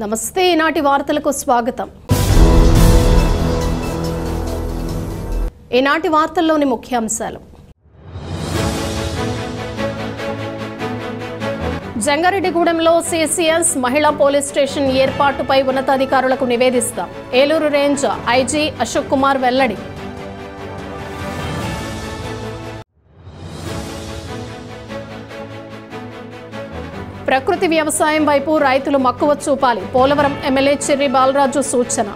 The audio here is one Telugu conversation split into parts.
నమస్తే ఈనాటి వార్తలకు స్వాగతం. ఈనాటి వార్తల్లోని ముఖ్యాంశాలు. జంగారెడ్డిగూడెంలో సిసిఎస్ మహిళా పోలీస్ స్టేషన్ ఏర్పాటుపై ఉన్నతాధికారులకు నివేదిస్తాం. ఏలూరు రేంజ్ ఐజీ అశోక్ కుమార్ వెల్లడి. ప్రకృతి వ్యవసాయం వైపు రైతులు మక్కువ చూపాలి. పోలవరం ఎమ్మెల్యే చెర్రి బాలరాజు సూచన.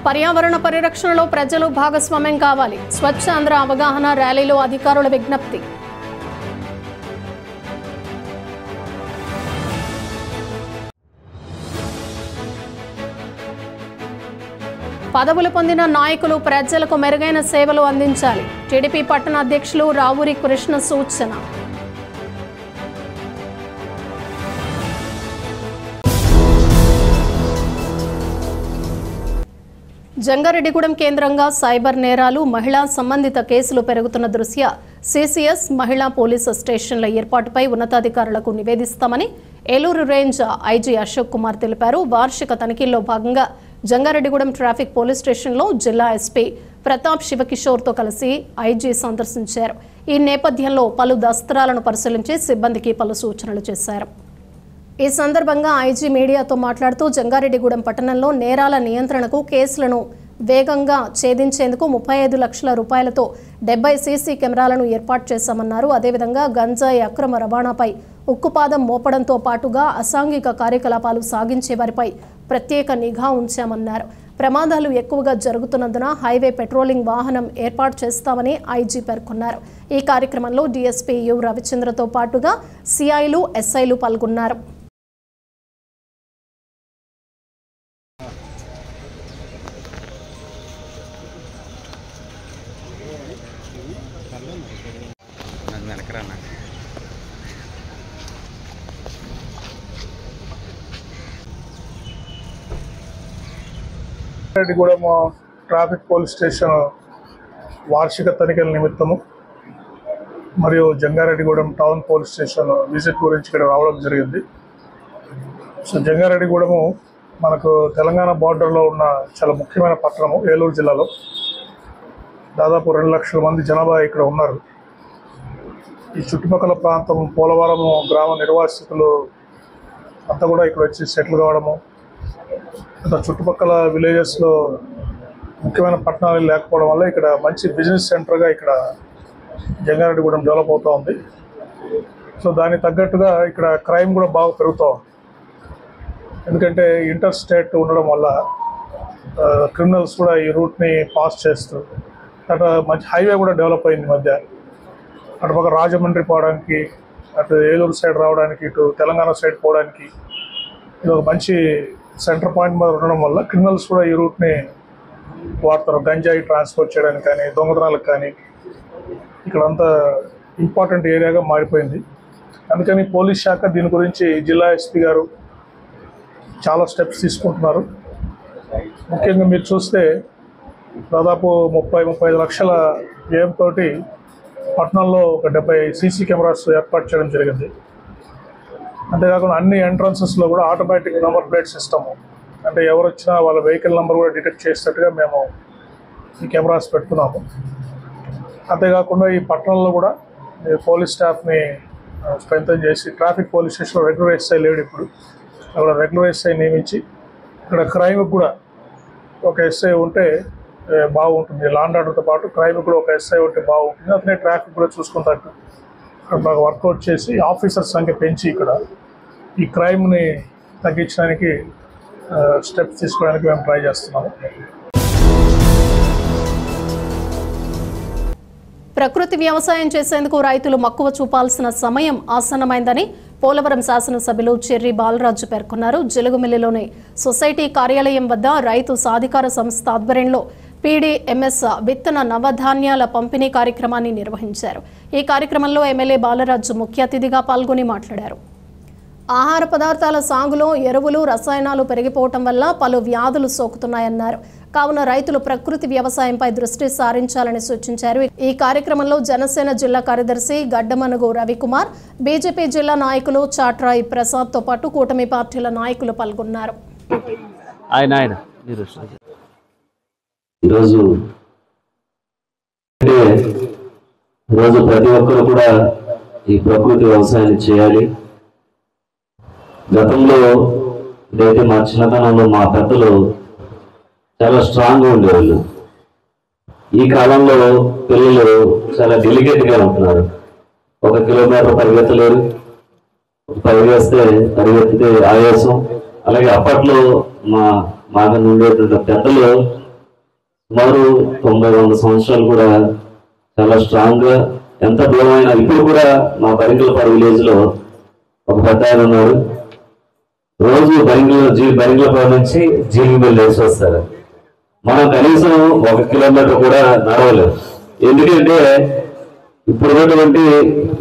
పర్యావరణ పరిరక్షణలో ప్రజలు భాగస్వామ్యం కావాలి. స్వచ్ఛ ఆంధ్ర అవగాహన ర్యాలీలో అధికారుల విజ్ఞప్తి. పదవులు పొందిన నాయకులు ప్రజలకు మెరుగైన సేవలు అందించాలి. టీడీపీ పట్టణ అధ్యక్షులు రావూరి కృష్ణ సూచన. జంగారెడ్డిగూడెం కేంద్రంగా సైబర్ నేరాలు, మహిళా సంబంధిత కేసులు పెరుగుతున్న దృష్ట్యా సిసిఎస్ మహిళా పోలీసు స్టేషన్ల ఏర్పాటుపై ఉన్నతాధికారులకు నివేదిస్తామని ఏలూరు రేంజ్ ఐజీ అశోక్ కుమార్ తెలిపారు. వార్షిక తనిఖీల్లో భాగంగా జంగారెడ్డిగూడెం ట్రాఫిక్ పోలీస్ స్టేషన్లో జిల్లా ఎస్పీ ప్రతాప్ శివకిషోర్తో కలిసి ఐజీ సందర్శించారు. ఈ నేపథ్యంలో పలు దస్త్రాలను పరిశీలించి సిబ్బందికి పలు సూచనలు చేశారు. ఈ సందర్భంగా ఐజీ మీడియాతో మాట్లాడుతూ జంగారెడ్డిగూడెం పట్టణంలో నేరాల నియంత్రణకు కేసులను వేగంగా ఛేదించేందుకు 35 లక్షల రూపాయలతో 70 సీసీ కెమెరాలను ఏర్పాటు చేశామన్నారు. అదేవిధంగా గంజాయి అక్రమ రవాణాపై ఉక్కుపాదం మోపడంతో పాటుగా అసాంఘిక కార్యకలాపాలు సాగించే వారిపై ప్రత్యేక నిఘా ఉంచామన్నారు. ప్రమాదాలు ఎక్కువగా జరుగుతున్నందున హైవే పెట్రోలింగ్ వాహనం ఏర్పాటు చేస్తామని ఐజీ పేర్కొన్నారు. ఈ కార్యక్రమంలో డీఎస్పీ యు రవిచంద్రతో పాటుగా సిఐలు, ఎస్ఐలు పాల్గొన్నారు. జంగారెడ్డిగూడెం ట్రాఫిక్ పోలీస్ స్టేషన్ వార్షిక తనిఖీల నిమిత్తము మరియు Jangareddygudem town police station visit గురించి ఇక్కడ రావడం జరిగింది. సో జంగారెడ్డిగూడెము మనకు తెలంగాణ బార్డర్లో ఉన్న చాలా ముఖ్యమైన పట్టణము. ఏలూరు జిల్లాలో దాదాపు 2 లక్షల మంది జనాభా ఇక్కడ ఉన్నారు. ఈ చుట్టుపక్కల ప్రాంతం పోలవరం గ్రామ నిర్వాసితులు అంతా కూడా ఇక్కడ వచ్చి సెటిల్ కావడము, చుట్టుపక్కల విలేజెస్లో ముఖ్యమైన పట్టణాలు లేకపోవడం వల్ల ఇక్కడ మంచి బిజినెస్ సెంటర్గా ఇక్కడ జంగారెడ్డిగూడెం డెవలప్ అవుతూ ఉంది. సో దానికి తగ్గట్టుగా ఇక్కడ క్రైమ్ కూడా బాగా పెరుగుతూ ఉంది. ఎందుకంటే ఇంటర్ స్టేట్ ఉండడం వల్ల క్రిమినల్స్ కూడా ఈ రూట్ని పాస్ చేస్తూ అటు మంచి హైవే కూడా డెవలప్ అయింది. మధ్య అటుపక్క రాజమండ్రి పోవడానికి, అటు ఏలూరు సైడ్ రావడానికి, ఇటు తెలంగాణ సైడ్ పోవడానికి ఇది ఒక మంచి సెంటర్ పాయింట్ మీద ఉండడం వల్ల క్రిమినల్స్ కూడా ఈ రూట్ని వాడతారు. గంజాయి ట్రాన్స్పోర్ట్ చేయడానికి కానీ, దొంగతనాలకు కానీ ఇక్కడంతా ఇంపార్టెంట్ ఏరియాగా మారిపోయింది. అందుకని పోలీస్ శాఖ దీని గురించి జిల్లా ఎస్పీ గారు చాలా స్టెప్స్ తీసుకుంటున్నారు. ముఖ్యంగా మీరు చూస్తే దాదాపు 30-35 లక్షల వ్యయంతో పట్టణంలో ఒక 70 సీసీ కెమెరాస్ ఏర్పాటు చేయడం జరిగింది. అంతేకాకుండా అన్ని ఎంట్రన్సెస్లో కూడా ఆటోమేటిక్ నెంబర్ ప్లేట్ సిస్టమ్, అంటే ఎవరు వచ్చినా వాళ్ళ వెహికల్ నెంబర్ కూడా డిటెక్ట్ చేసేటట్టుగా మేము ఈ కెమెరాస్ పెడుతున్నాము. అంతేకాకుండా ఈ పట్టణంలో కూడా పోలీస్ స్టాఫ్ని స్ట్రెంథన్ చేసి ట్రాఫిక్ పోలీస్ స్టేషన్లో రెగ్యులర్ ఎస్ఐ లేడు, ఇప్పుడు అక్కడ రెగ్యులర్ ఎస్ఐ నియమించి ఇక్కడ క్రైమ్కి కూడా ఒక ఎస్ఐ ఉంటే బాగుంటుంది. లా అండ్ ఆర్డర్తో పాటు క్రైమ్కి కూడా ఒక ఎస్ఐ ఉంటే బాగుంటుంది. అతనే ట్రాఫిక్ కూడా చూసుకుంటారు. ఇక్కడ బాగా వర్కౌట్ చేసి ఆఫీసర్స్ సంఖ్య పెంచి ఇక్కడ ఈ క్రైమ్ని తగ్గించడానికి స్టెప్స్ తీసుకోవడానికి మేము ట్రై చేస్తున్నాము. ప్రకృతి వ్యవసాయం చేసేందుకు రైతులు మక్కువ చూపాల్సిన సమయం ఆసన్నమైందని పోలవరం శాసనసభ్యులు చెర్రి బాలరాజు పేర్కొన్నారు. జిలుగుమిల్లిలోని సొసైటీ కార్యాలయం వద్ద రైతు సాధికార సంస్థ ఆధ్వర్యంలో పీడీఎంఎస్ విత్తన నవధాన్యాల పంపిణీ కార్యక్రమాన్ని నిర్వహించారు. ఈ కార్యక్రమంలో ఎమ్మెల్యే బాలరాజు ముఖ్య అతిథిగా పాల్గొని మాట్లాడారు. ఆహార పదార్థాల సాగులో ఎరువులు రసాయనాలు పెరిగిపోవటం వల్ల పలు వ్యాధులు సోకుతున్నాయన్నారు. కావున రైతులు ప్రకృతి వ్యవసాయంపై దృష్టి సారించాలని సూచించారు. ఈ కార్యక్రమంలో జనసేన జిల్లా కార్యదర్శి గడ్డమనుగు రవికుమార్, బీజేపీ జిల్లా నాయకులు చాట్రాయి ప్రసాద్తో పాటు కూటమి పార్టీల నాయకులు పాల్గొన్నారు. ఈరోజు ప్రతి ఒక్కరు కూడా ఈ ప్రకృతి వ్యవసాయాన్ని చేయాలి. గతంలో ఇదైతే మా చిన్నతనంలో మా పెద్దలు చాలా స్ట్రాంగ్గా ఉండేవాళ్ళు. ఈ కాలంలో పిల్లలు చాలా డెలికేట్గా ఉంటున్నారు. 1 కిలోమీటర్ పరిగెత్తలేరు, పరిగెత్తితే ఆయాసం. అలాగే అప్పట్లో మాకు ఉండేటువంటి పెద్దలు సుమారు 90-100 సంవత్సరాలు కూడా చాలా స్ట్రాంగ్గా ఎంత దూరమైనా. ఇప్పుడు కూడా మా బరింగలపాడు విలేజ్లో ఒక పెద్ద ఆయన ఉన్నారు. రోజు బరింగలపాడు నుంచి జీలిమిల్లి వేసి వస్తారు. మనం కనీసం 1 కిలోమీటర్ కూడా నడవలేదు. ఎందుకంటే ఇప్పుడున్నటువంటి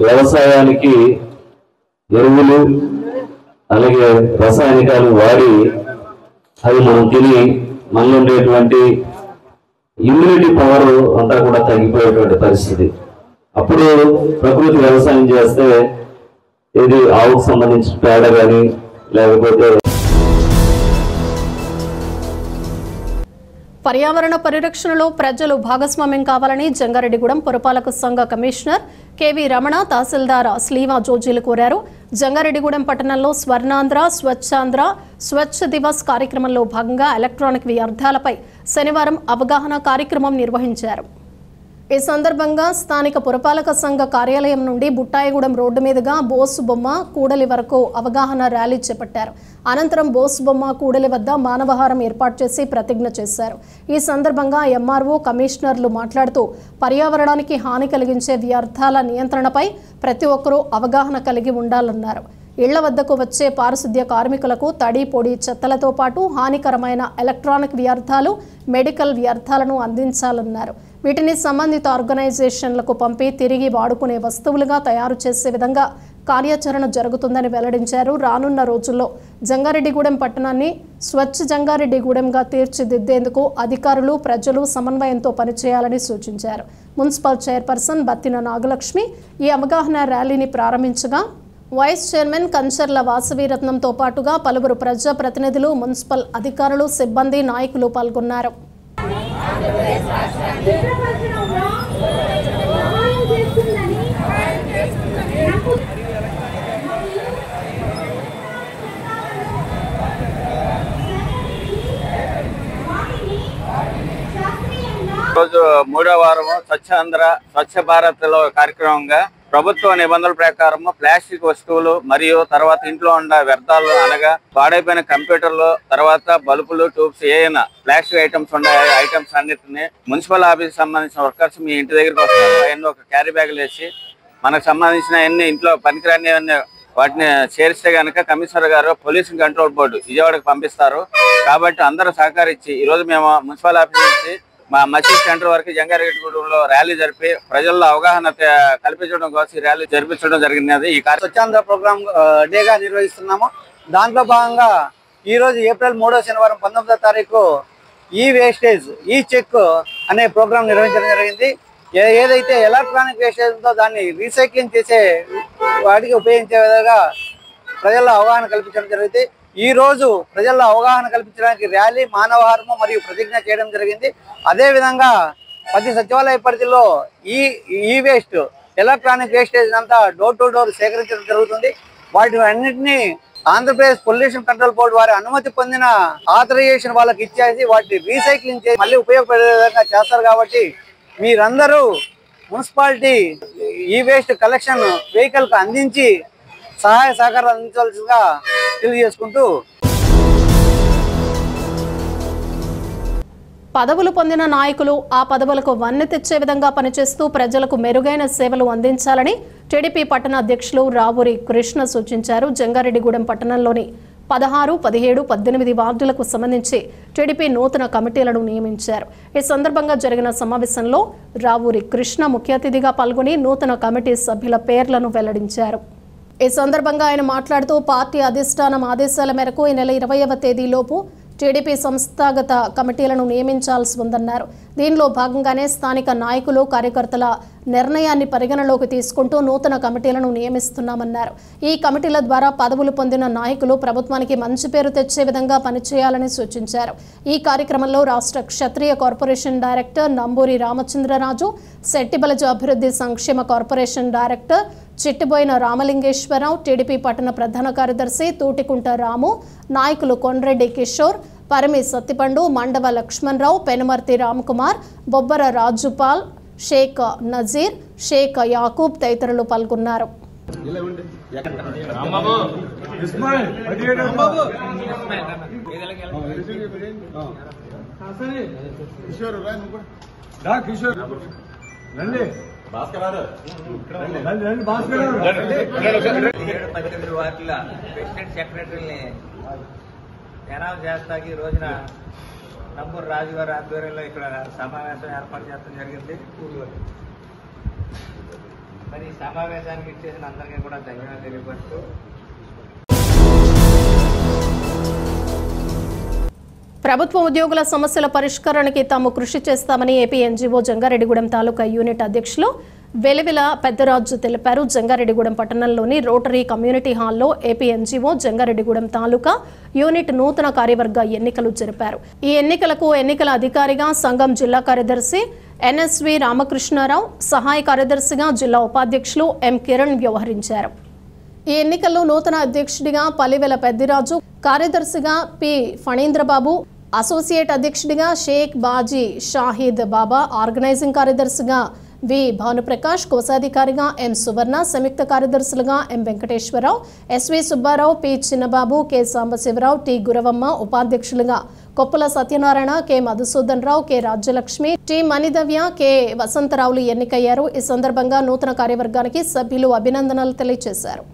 వ్యవసాయానికి ఎరువులు అలాగే రసాయనికాలు వాడి అవి మనం తిని మనలో ఉండేటువంటి ఇమ్యూనిటీ పవర్ అంతా కూడా తగ్గిపోయేటువంటి పరిస్థితి. అప్పుడు ప్రకృతి వ్యవసాయం చేస్తే ఇది ఆవుకు సంబంధించిన పేడ కానీ లేకపోతే పర్యావరణ పరిరక్షణలో ప్రజలు భాగస్వామ్యం కావాలని జంగారెడ్డిగూడెం పురపాలక సంఘ కమిషనర్ కేవీ రమణ, తహసీల్దార్ స్లీవా జోజీలు కోరారు. జంగారెడ్డిగూడెం పట్టణంలో స్వర్ణాంధ్ర స్వచ్ఛాంధ్ర స్వచ్ఛ దివస్ కార్యక్రమంలో భాగంగా ఎలక్ట్రానిక్ వ్యర్థాలపై శనివారం అవగాహన కార్యక్రమం నిర్వహించారు. ఈ సందర్భంగా స్థానిక పురపాలక సంఘ కార్యాలయం నుండి బుట్టాయిగూడెం రోడ్డు మీదుగా బోసు బొమ్మ కూడలి వరకు అవగాహన ర్యాలీ చేపట్టారు. అనంతరం బోసు బొమ్మ కూడలి వద్ద మానవహారం ఏర్పాటు చేసి ప్రతిజ్ఞ చేశారు. ఈ సందర్భంగా ఎంఆర్ఓ, కమిషనర్లు మాట్లాడుతూ పర్యావరణానికి హాని కలిగించే వ్యర్థాల నియంత్రణపై ప్రతి ఒక్కరూ అవగాహన కలిగి ఉండాలన్నారు. ఇళ్ల వద్దకు వచ్చే పారిశుద్ధ్య కార్మికులకు తడి పొడి చెత్తలతో పాటు హానికరమైన ఎలక్ట్రానిక్ వ్యర్థాలు, మెడికల్ వ్యర్థాలను అందించాలన్నారు. వీటిని సంబంధిత ఆర్గనైజేషన్లకు పంపి తిరిగి వాడుకునే వస్తువులుగా తయారు చేసే విధంగా కార్యాచరణ జరుగుతుందని వెల్లడించారు. రానున్న రోజుల్లో జంగారెడ్డిగూడెం పట్టణాన్ని స్వచ్ఛ జంగారెడ్డిగూడెంగా తీర్చిదిద్దేందుకు అధికారులు, ప్రజలు సమన్వయంతో పనిచేయాలని సూచించారు. మున్సిపల్ చైర్పర్సన్ బత్తిన నాగలక్ష్మి ఈ అవగాహన ర్యాలీని ప్రారంభించగా వైస్ చైర్మన్ కంచర్ల వాసవీరత్నంతో పాటుగా పలువురు ప్రజాప్రతినిధులు, మున్సిపల్ అధికారులు, సిబ్బంది, నాయకులు పాల్గొన్నారు. రోజు 3వ వారం స్వచ్ఛాంధ్ర స్వచ్ఛ భారత్ లో కార్యక్రమంగా ప్రభుత్వ నిబంధనల ప్రకారం ప్లాస్టిక్ వస్తువులు మరియు తర్వాత ఇంట్లో ఉన్న వ్యర్థాలు అనగా పాడైపోయిన కంప్యూటర్లు, తర్వాత బల్బులు, ట్యూబ్స్, ఏమైనా ప్లాస్టిక్ ఐటమ్స్ ఉండే ఐటమ్స్ అన్నిటిని మున్సిపల్ ఆఫీస్ సంబంధించిన వర్కర్స్ మీ ఇంటి దగ్గరికి వస్తారు. అవన్నీ ఒక క్యారీ బ్యాగులు వేసి మనకు సంబంధించిన అన్ని ఇంట్లో పనికిరాని వాటిని చేరిస్తే కనుక కమిషనర్ గారు పొల్యూషన్ కంట్రోల్ బోర్డు విజయవాడకు పంపిస్తారు. కాబట్టి అందరూ సహకరించి ఈరోజు మేము మున్సిపల్ ఆఫీస్ నుంచి మా మసీద్ సెంటర్ వరకు జంగారెడ్డిగూడెంలో ర్యాలీ జరిపి ప్రజల్లో అవగాహన కల్పించడం కోసం ఈ ర్యాలీ జరిపించడం జరిగినది. ఈ స్వచ్ఛాంధ్ర ప్రోగ్రామ్ డేగా నిర్వహిస్తున్నాము. దాంట్లో భాగంగా ఈరోజు ఏప్రిల్ 3వ శనివారం 19వ తారీఖు ఈ వేస్టేజ్ ఈ చెక్ అనే ప్రోగ్రాం నిర్వహించడం జరిగింది. ఏదైతే ఎలక్ట్రానిక్ వేస్టేజ్ ఉందో దాన్ని రీసైక్లింగ్ చేసే వాటికి ఉపయోగించే విధంగా ప్రజల్లో అవగాహన కల్పించడం జరిగింది. ఈ రోజు ప్రజల్లో అవగాహన కల్పించడానికి ర్యాలీ, మానవహారము మరియు ప్రతిజ్ఞ చేయడం జరిగింది. అదేవిధంగా ప్రతి సచివాలయ పరిధిలో ఈ వేస్ట్ ఎలక్ట్రానిక్ వేస్టేజ్ అంతా డోర్ టు డోర్ సేకరించడం జరుగుతుంది. వాటి అన్నింటినీ ఆంధ్రప్రదేశ్ పొల్యూషన్ కంట్రోల్ బోర్డు వారి అనుమతి పొందిన ఆథరైజేషన్ వాళ్ళకి ఇచ్చేసి వాటిని రీసైక్లింగ్ చేసి మళ్ళీ ఉపయోగపడే విధంగా చేస్తారు. కాబట్టి మీరందరూ మున్సిపాలిటీ ఈ వేస్ట్ కలెక్షన్ వెహికల్కి అందించి సహాయ సహకారాలు అందించాల్సిందిగా తెలియజేసుకుంటూ పదవులు పొందిన నాయకులు ఆ పదవులకు వన్నె తెచ్చే విధంగా పనిచేస్తూ ప్రజలకు మెరుగైన సేవలు అందించాలని టీడీపీ పట్టణ అధ్యక్షులు రావూరి కృష్ణ సూచించారు. జంగారెడ్డిగూడెం పట్టణంలోని 16, 17, 18 వార్డులకు సంబంధించి టీడీపీ నూతన కమిటీలను నియమించారు. ఈ సందర్భంగా జరిగిన సమావేశంలో రావూరి కృష్ణ ముఖ్య అతిథిగా పాల్గొని నూతన కమిటీ సభ్యుల పేర్లను వెల్లడించారు. ఈ సందర్భంగా ఆయన మాట్లాడుతూ పార్టీ అధిష్టానం ఆదేశాల మేరకు ఈ నెల 20వ తేదీలోపు టీడీపీ సంస్థాగత కమిటీలను నియమించాల్సి ఉందన్నారు. దీనిలో భాగంగానే స్థానిక నాయకులు కార్యకర్తల నిర్ణయాన్ని పరిగణలోకి తీసుకుంటూ నూతన కమిటీలను నియమిస్తున్నామన్నారు. ఈ కమిటీల ద్వారా పదవులు పొందిన నాయకులు ప్రభుత్వానికి మంచి పేరు తెచ్చే విధంగా పనిచేయాలని సూచించారు. ఈ కార్యక్రమంలో రాష్ట్ర క్షత్రియ కార్పొరేషన్ డైరెక్టర్ నంబూరి రామచంద్రరాజు, శెట్టిబలజ అభివృద్ధి సంక్షేమ corporation director Chittiboina Ramalingeswara Rao, TDP పట్టణ ప్రధాన కార్యదర్శి తూటికుంట రాము, నాయకులు కొండ్రెడ్డి కిషోర్, పరిమి సత్తిపండు, మండవ లక్ష్మణరావు, పెనుమర్తి రామ్కుమార్, బొబ్బర రాజుపాల్, షేక్ నజీర్, షేక్ యాకూబ్ తదితరులు పాల్గొన్నారు. వార్డుల ప్రెసిడెంట్ సెక్రటరీని ఎనాం చేస్తాకి ఈ రోజున నంబూరు రాజు గారి ఆధ్వర్యంలో ఇక్కడ సమావేశం ఏర్పాటు చేయడం జరిగింది. మరి ఈ సమావేశానికి ఇచ్చేసిన అందరికీ కూడా ధన్యవాదాలు తెలియపరుస్తూ ప్రభుత్వ ఉద్యోగుల సమస్యల పరిష్కారానికి తాము కృషి చేస్తామని ఏపీ ఎన్జీఓ జంగారెడ్డిగూడెం తాలూకా యూనిట్ అధ్యక్షులు వెలివిల పెద్దరాజు తెలిపారు. జంగారెడ్డిగూడెం పట్టణంలోని రోటరీ కమ్యూనిటీ హాల్లో ఏపీ ఎన్జీఓ జంగారెడ్డిగూడెం తాలూకా యూనిట్ నూతన కార్యవర్గ ఎన్నికలు జరిపారు. ఈ ఎన్నికలకు ఎన్నికల అధికారిగా సంఘం జిల్లా కార్యదర్శి ఎన్ఎస్వి రామకృష్ణారావు, సహాయ కార్యదర్శిగా జిల్లా ఉపాధ్యక్షులు ఎం కిరణ్ వ్యవహరించారు. ఈ ఎన్నికల్లో నూతన అధ్యక్షుడిగా పల్లివెల పెద్దిరాజు, కార్యదర్శిగా పి ఫణీంద్రబాబు, అసోసియేట్ అధ్యక్షుడిగా షేక్ బాజీ షాహీద్ బాబా, ఆర్గనైజింగ్ కార్యదర్శిగా వి భానుప్రకాష్, కోశాధికారిగా ఎం సువర్ణ, సంయుక్త కార్యదర్శులుగా M Venkateswararao, SV Subbarao, P Chinnababu, K Sambasivarao, T Guravamma, ఉపాధ్యక్షులుగా Koppula Satyanarayana, K Madhusudan Rao, K Rajyalakshmi, T Manidavya, K వసంతరావులు ఎన్నికయ్యారు. ఈ సందర్భంగా నూతన కార్యవర్గానికి సభ్యులు అభినందనలు తెలియజేశారు.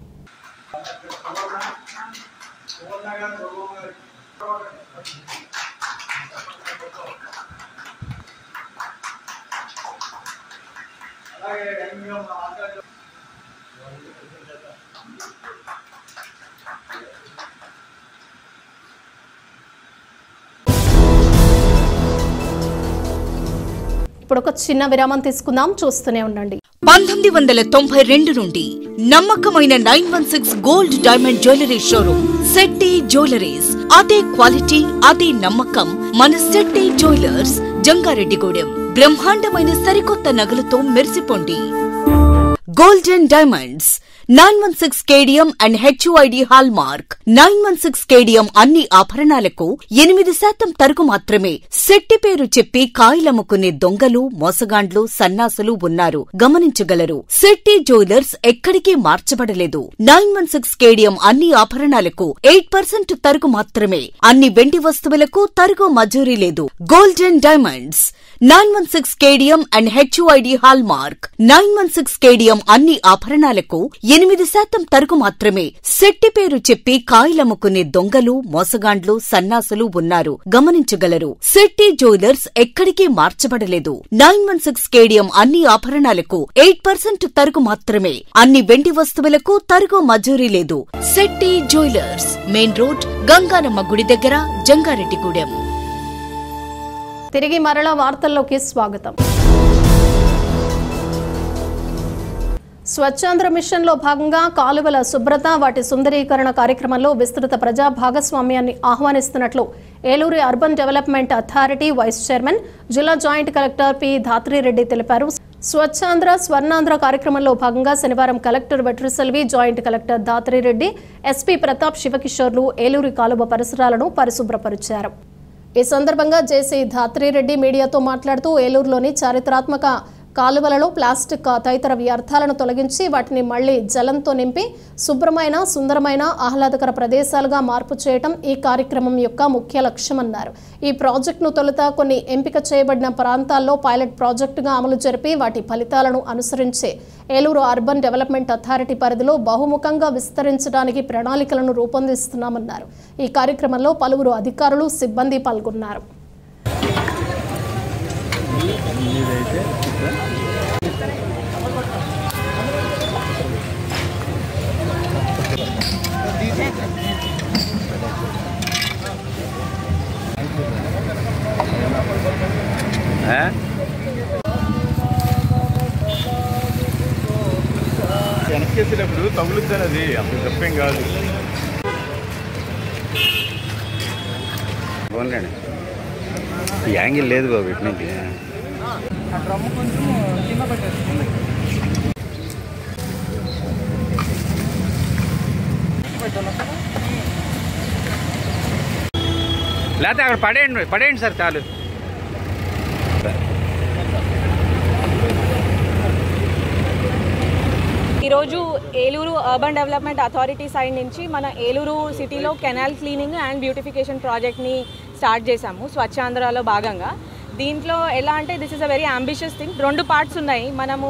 ఇప్పుడు ఒక చిన్న విరామం తీసుకుందాం, చూస్తూనే ఉండండి. 1992 నుండి నమ్మకమైన 916 gold diamond jewellery showroom Shetty jewelleries. అదే క్వాలిటీ, అదే నమ్మకం మన శెట్టి జ్యువెలర్స్ జంగారెడ్డిగూడెం. బ్రహ్మాండమైన సరికొత్త నగలతో మెరిసిపోండి. Golden diamonds 916 KDM and HUID hall mark. 916 KDM అన్ని ఆభరణాలకు 8% తరుగు మాత్రమే. శెట్టి పేరు చెప్పి కాయలమ్ముకునే దొంగలు, మోసగాండ్లు, సన్నాసులు ఉన్నారు, గమనించగలరు. శెట్టి జ్యువెలర్స్ ఎక్కడికి మార్చబడలేదు. 916 కేడియం అన్ని ఆభరణాలకు 8% తరుగు మాత్రమే. అన్ని వెండి వస్తువులకు తరుగు మజూరీ లేదు. Golden diamonds 916 KDM and HUID hall mark. 916 KDM అన్ని ఆభరణాలకు 8% తరుగు మాత్రమే. శెట్టి పేరు చెప్పి కాయలమ్ముకునే దొంగలు, మోసగాండ్లు, సన్నాసులు ఉన్నారు, గమనించగలరు. శెట్టి జ్యువెలర్స్ ఎక్కడికి మార్చబడలేదు. 916 కేడియం అన్ని ఆభరణాలకు 8% తరుగు మాత్రమే. అన్ని వెండి వస్తువులకు తరుగు మజూరీ లేదు. Shetty jewellers, main road, Ganganamma గుడి దగ్గర, జంగారెడ్డిగూడెం. తిరిగి మరలా వార్తల్లోకి స్వాగతం. స్వచ్ఛాంధ్ర మిషన్లో భాగంగా కాలువల శుభ్రత, వాటి సుందరీకరణ కార్యక్రమంలో విస్తృత ప్రజా భాగస్వామ్యాన్ని ఆహ్వానిస్తున్నట్లు Eluru urban development authority vice chairman, జిల్లా జాయింట్ కలెక్టర్ పి ధాత్రిరెడ్డి తెలిపారు. స్వచ్ఛాంధ్ర స్వర్ణాంధ్ర కార్యక్రమంలో భాగంగా శనివారం collector Vetriselvi, joint collector Dhatrireddy, SP Pratap శివకిషోర్లు ఏలూరు కాలువ పరిసరాలను పరిశుభ్రపరిచారు. ఈ సందర్భంగా జేసీ ధాత్రిరెడ్డి మీడియాతో మాట్లాడుతూ ఏలూరులోని చారిత్రాత్మక కాలువలలో ప్లాస్టిక్ తదితర వ్యర్థాలను తొలగించి వాటిని మళ్లీ జలంతో నింపి శుభ్రమైన, సుందరమైన, ఆహ్లాదకర ప్రదేశాలుగా మార్పు చేయడం ఈ కార్యక్రమం యొక్క ముఖ్య లక్ష్యమన్నారు. ఈ ప్రాజెక్టును తొలుత కొన్ని ఎంపిక చేయబడిన ప్రాంతాల్లో పైలట్ ప్రాజెక్టుగా అమలు జరిపి వాటి ఫలితాలను అనుసరించి ఏలూరు అర్బన్ డెవలప్మెంట్ అథారిటీ పరిధిలో బహుముఖంగా విస్తరించడానికి ప్రణాళికలను రూపొందిస్తున్నామన్నారు. ఈ కార్యక్రమంలో పలువురు అధికారులు, సిబ్బంది పాల్గొన్నారు. వెనక్కేసేటప్పుడు తగులుద్దని అది అప్పుడు తప్పేం కాదు. బాగుందండి, యాంగిల్ లేదు బాబు ఇట్నికి. డ్రమ్ము కొంచెం కింద పెట్టేస్తుంది. లేకపోతే అక్కడ పడేయండి సార్ చాలు. ఈరోజు Eluru urban development authority side నుంచి మన ఏలూరు సిటీలో కెనాల్ క్లీనింగ్ అండ్ బ్యూటిఫికేషన్ ప్రాజెక్ట్ని స్టార్ట్ చేశాము స్వచ్ఛాంధ్రలో భాగంగా. దీంట్లో ఎలా అంటే this is a very ambitious thing. 2 parts ఉన్నాయి. మనము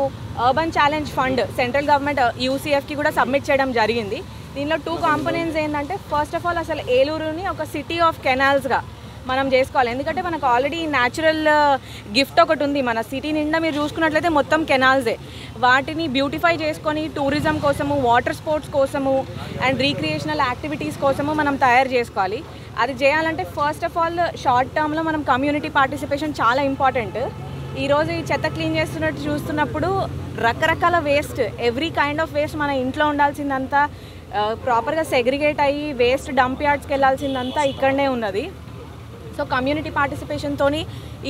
urban challenge fund central government యూసీఎఫ్కి కూడా సబ్మిట్ చేయడం జరిగింది. దీనిలో 2 కాంపోనెంట్స్ ఏంటంటే ఫస్ట్ ఆఫ్ ఆల్ అసలు ఏలూరుని ఒక సిటీ ఆఫ్ కెనాల్స్గా మనం చేసుకోవాలి. ఎందుకంటే మనకు ఆల్రెడీ న్యాచురల్ గిఫ్ట్ ఒకటి ఉంది. మన సిటీ నిండా మీరు చూసుకున్నట్లయితే మొత్తం కెనాల్సే. వాటిని బ్యూటిఫై చేసుకొని టూరిజం కోసము, వాటర్ స్పోర్ట్స్ కోసము అండ్ రీక్రియేషనల్ యాక్టివిటీస్ కోసము మనం తయారు చేసుకోవాలి. అది చేయాలంటే ఫస్ట్ ఆఫ్ ఆల్ షార్ట్ టర్మ్లో మనం కమ్యూనిటీ పార్టిసిపేషన్ చాలా ఇంపార్టెంట్. ఈరోజు ఈ చెత్త క్లీన్ చేస్తున్నట్టు చూస్తున్నప్పుడు రకరకాల waste, every kind of waste మన ఇంట్లో ఉండాల్సిందంతా ప్రాపర్గా సెగ్రిగేట్ అయ్యి వేస్ట్ డంప్ యార్డ్స్కి వెళ్ళాల్సిందంతా ఇక్కడనే ఉన్నది. సో కమ్యూనిటీ పార్టిసిపేషన్తో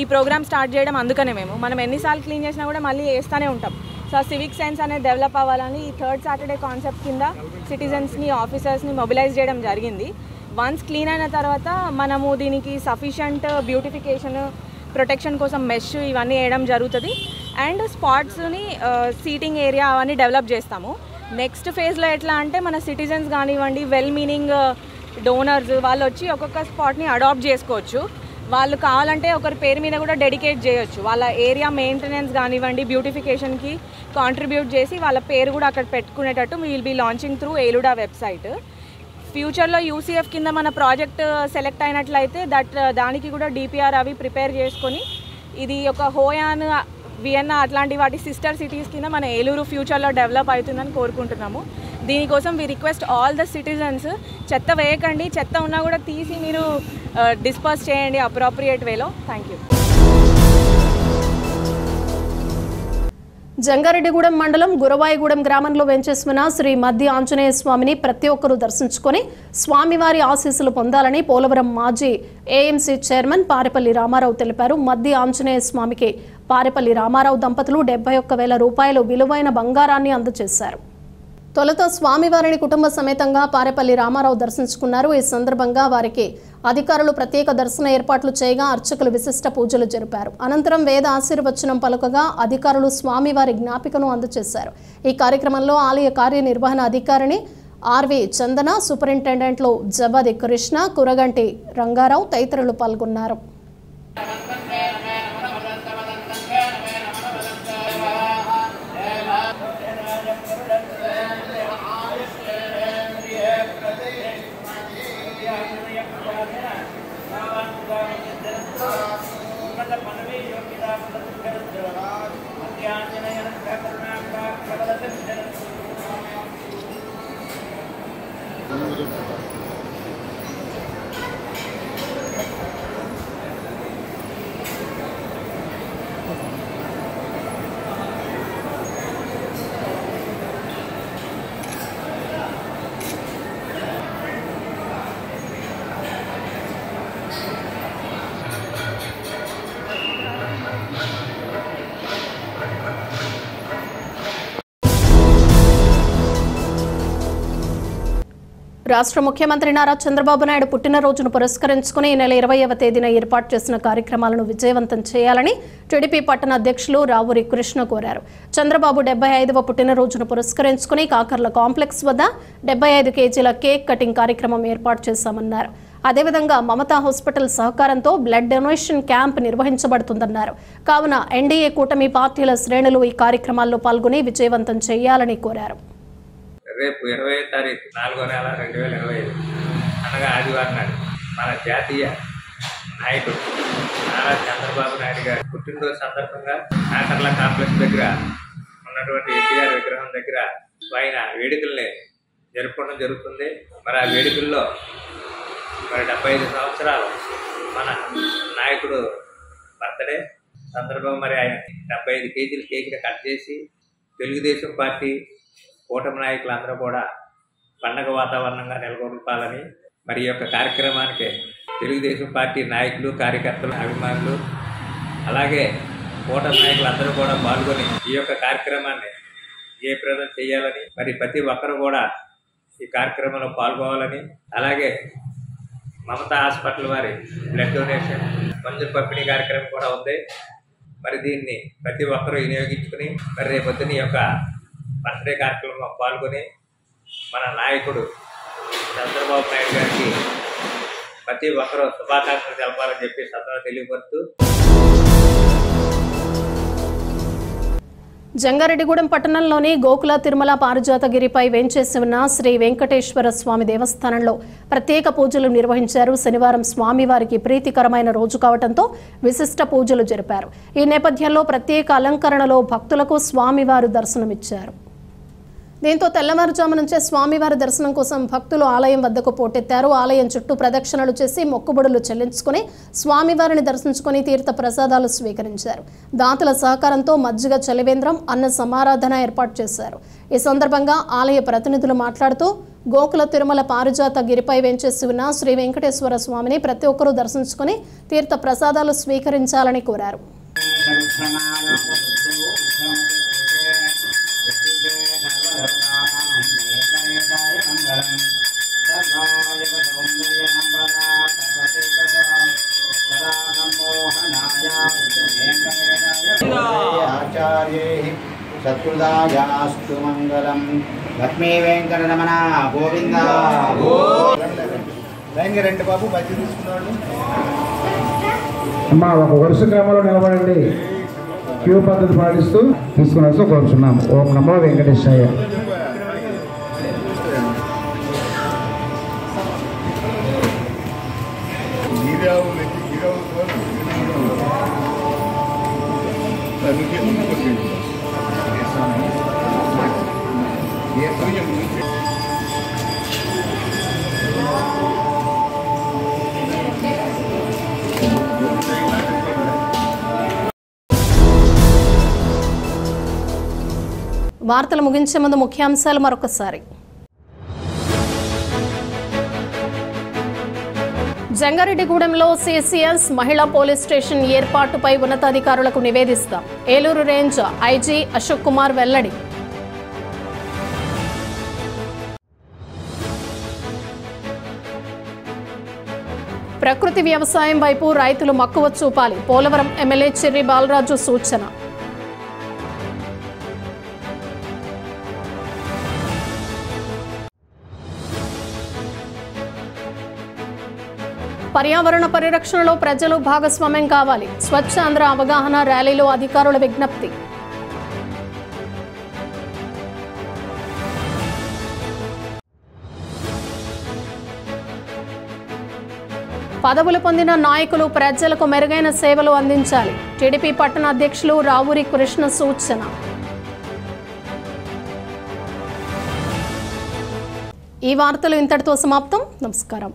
ఈ ప్రోగ్రామ్ స్టార్ట్ చేయడం. అందుకనే మనం ఎన్నిసార్లు క్లీన్ చేసినా కూడా మళ్ళీ వేస్తూనే ఉంటాం. సో ఆ సివిక్ సెన్స్ అనేది డెవలప్ అవ్వాలని ఈ 3rd సాటర్డే కాన్సెప్ట్ కింద సిటిజన్స్ని, ఆఫీసర్స్ని మొబిలైజ్ చేయడం జరిగింది. వన్స్ క్లీన్ అయిన తర్వాత మనము దీనికి సఫిషియంట్ బ్యూటిఫికేషన్, ప్రొటెక్షన్ కోసం మెష్ ఇవన్నీ వేయడం జరుగుతుంది. అండ్ స్పాట్స్ని, సీటింగ్ ఏరియా అవన్నీ డెవలప్ చేస్తాము. నెక్స్ట్ ఫేజ్లో ఎట్లా అంటే మన సిటిజన్స్ కానివ్వండి, వెల్ మీనింగ్ డోనర్స్ వాళ్ళు వచ్చి ఒక్కొక్క స్పాట్ని అడాప్ట్ చేసుకోవచ్చు. వాళ్ళు కావాలంటే ఒకరి పేరు మీద కూడా డెడికేట్ చేయొచ్చు. వాళ్ళ ఏరియా మెయింటెనెన్స్ కానివ్వండి, బ్యూటిఫికేషన్కి కాంట్రిబ్యూట్ చేసి వాళ్ళ పేరు కూడా అక్కడ పెట్టుకునేటట్టు will be launching through ELUDA website. ఫ్యూచర్లో యూసీఎఫ్ కింద మన ప్రాజెక్ట్ సెలెక్ట్ అయినట్లయితే దానికి కూడా డిపిఆర్ అవి ప్రిపేర్ చేసుకొని ఇది ఒక హోయాన్, వియన్నా అట్లాంటి వాటి సిస్టర్ సిటీస్ కింద మన ఏలూరు ఫ్యూచర్లో డెవలప్ అవుతుందని కోరుకుంటున్నాము. దీనికోసం we request all the citizens, చెత్త వేయకండి, చెత్త ఉన్నా కూడా తీసి మీరు డిస్పర్స్ చేయండి అప్రోప్రియేట్ వేలో. Thank you. జంగారెడ్డిగూడెం మండలం గురవాయిగూడెం గ్రామంలో వెంచేసిన శ్రీ మద్ది ఆంజనేయ స్వామిని ప్రతి ఒక్కరూ దర్శించుకొని స్వామివారి ఆశీస్సులు పొందాలని పోలవరం మాజీ ఏఎంసీ చైర్మన్ పారెపల్లి రామారావు తెలిపారు. మద్ది ఆంజనేయ స్వామికి పారెపల్లి రామారావు దంపతులు 71,000 రూపాయలు విలువైన బంగారాన్ని అందజేశారు. తొలుత స్వామివారిని కుటుంబ సమేతంగా పారెపల్లి రామారావు దర్శించుకున్నారు. ఈ సందర్భంగా వారికి అధికారులు ప్రత్యేక దర్శన ఏర్పాట్లు చేయగా అర్చకులు విశిష్ట పూజలు జరిపారు. అనంతరం వేద ఆశీర్వచనం పలుకగా అధికారులు స్వామివారి జ్ఞాపికను అందజేశారు. ఈ కార్యక్రమంలో ఆలయ కార్యనిర్వహణ అధికారిని ఆర్వి చందన, సూపరింటెండెంట్లు జబది కృష్ణ, కురగంటి రంగారావు తదితరులు పాల్గొన్నారు. రాష్ట్ర ముఖ్యమంత్రి నారా చంద్రబాబు నాయుడు పుట్టినరోజును పురస్కరించుకుని ఈ నెల 20వ తేదీన ఏర్పాటు చేసిన కార్యక్రమాలను విజయవంతం చేయాలని టీడీపీ పట్టణ అధ్యక్షులు రావూరి కృష్ణ కోరారు. చంద్రబాబు 75వ పుట్టినరోజును పురస్కరించుకుని కాకర్ల కాంప్లెక్స్ వద్ద 75 కేజీల కేక్ కటింగ్ కార్యక్రమం ఏర్పాటు చేశామన్నారు. అదేవిధంగా మమతా హాస్పిటల్ సహకారంతో బ్లడ్ డొనేషన్ క్యాంప్ నిర్వహించబడుతుందన్నారు. కావున ఎన్డీఏ కూటమి పార్టీల శ్రేణులు ఈ కార్యక్రమాల్లో పాల్గొని విజయవంతం చేయాలని కోరారు. రేపు 20వ తారీఖు 4వ నెల 2025 అనగా ఆదివారం నాడు మన జాతీయ నాయకుడు నారా చంద్రబాబు నాయుడు గారి పుట్టినరోజు సందర్భంగా కాకర్ల కాంప్లెక్స్ దగ్గర ఉన్నటువంటి ఎన్టీఆర్ విగ్రహం దగ్గర ఆయన వేడుకల్ని జరుపుకోవడం జరుగుతుంది. మరి ఆ వేడుకల్లో మరి 75 సంవత్సరాలు మన నాయకుడు బర్త్డే సందర్భంగా మరి ఆయన 75 కేజీల కేక్ని కట్ చేసి తెలుగుదేశం పార్టీ కూటమి నాయకులందరూ కూడా పండగ వాతావరణంగా నెలకొల్పాలని మరి ఈ యొక్క కార్యక్రమానికి తెలుగుదేశం పార్టీ నాయకులు, కార్యకర్తలు, అభిమానులు అలాగే కూటమి నాయకులందరూ కూడా పాల్గొని ఈ యొక్క కార్యక్రమాన్ని జయప్రదం చేయాలని మరి ప్రతి ఒక్కరు కూడా ఈ కార్యక్రమంలో పాల్గొవాలని అలాగే మమతా హాస్పిటల్ వారి బ్లడ్ డొనేషన్ మందుల పంపిణీ కార్యక్రమం కూడా ఉంది. మరి దీన్ని ప్రతి ఒక్కరూ వినియోగించుకుని మరి రేపొద్దున ఈ యొక్క బర్త్డే కార్యక్రమంలో పాల్గొని మన నాయకుడు చంద్రబాబు నాయుడు గారికి ప్రతి ఒక్కరూ శుభాకాంక్షలు తెలపాలని చెప్పి సందర్భంగా తెలియపరుస్తూ జంగారెడ్డిగూడెం పట్టణంలోని గోకుల తిరుమల పారిజాతగిరిపై వేంచేసి ఉన్న శ్రీ వెంకటేశ్వర స్వామి దేవస్థానంలో ప్రత్యేక పూజలు నిర్వహించారు. శనివారం స్వామివారికి ప్రీతికరమైన రోజు కావడంతో విశిష్ట పూజలు జరిపారు. ఈ నేపథ్యంలో ప్రత్యేక అలంకరణలో భక్తులకు స్వామివారు దర్శనమిచ్చారు. దీంతో తెల్లవారుజాము నుంచే స్వామివారి దర్శనం కోసం భక్తులు ఆలయం వద్దకు పోటెత్తారు. ఆలయం చుట్టూ ప్రదక్షిణలు చేసి మొక్కుబడులు చెల్లించుకుని స్వామివారిని దర్శించుకుని తీర్థ ప్రసాదాలు స్వీకరించారు. దాతల సహకారంతో మజ్జిగ చలివేంద్రం, అన్న సమారాధన ఏర్పాటు చేశారు. ఈ సందర్భంగా ఆలయ ప్రతినిధులు మాట్లాడుతూ గోకుల తిరుమల పారిజాత గిరిపై వేంచేసి ఉన్న శ్రీ వెంకటేశ్వర స్వామిని ప్రతి ఒక్కరూ దర్శించుకుని తీర్థ ప్రసాదాలు స్వీకరించాలని కోరారు. సత్కృతాయాస్తు మంగళం. లక్ష్మీ వెంకటరమణ గోవింద. రండి బాబు, బజ్జీ తీసుకున్నాడు. అమ్మా ఒక వరుస క్రమంలో నిలబడండి. క్యూ పద్ధతి పాటిస్తూ తీసుకున్నాల్సి కోరుచున్నాము. ఓం నమో వెంకటేశాయ. వార్తలు ముగించే ముందు ముఖ్యాంశాలు మరొకసారి. జంగారెడ్డిగూడెంలో సిసిఎస్ మహిళా పోలీస్ స్టేషన్ ఏర్పాటుపై ఉన్నతాధికారులకు నివేదిస్తాం. ఏలూరు రేంజ్ ఐజీ అశోక్ కుమార్ వెల్లడి. ప్రకృతి వ్యవసాయం వైపు రైతులు మక్కువ చూపాలి. పోలవరం ఎమ్మెల్యే చెర్రి బాలరాజు సూచన. పర్యావరణ పరిరక్షణలో ప్రజలు భాగస్వామ్యం కావాలి. స్వచ్ఛ ఆంధ్ర అవగాహన ర్యాలీలో అధికారుల విజ్ఞప్తి. పదవులు పొందిన నాయకులు ప్రజలకు మెరుగైన సేవలు అందించాలి. టీడీపీ పట్టణ అధ్యక్షులు రావూరి కృష్ణ సూచన. ఈ వార్తలు ఇంతటితో సమాప్తం. నమస్కారం.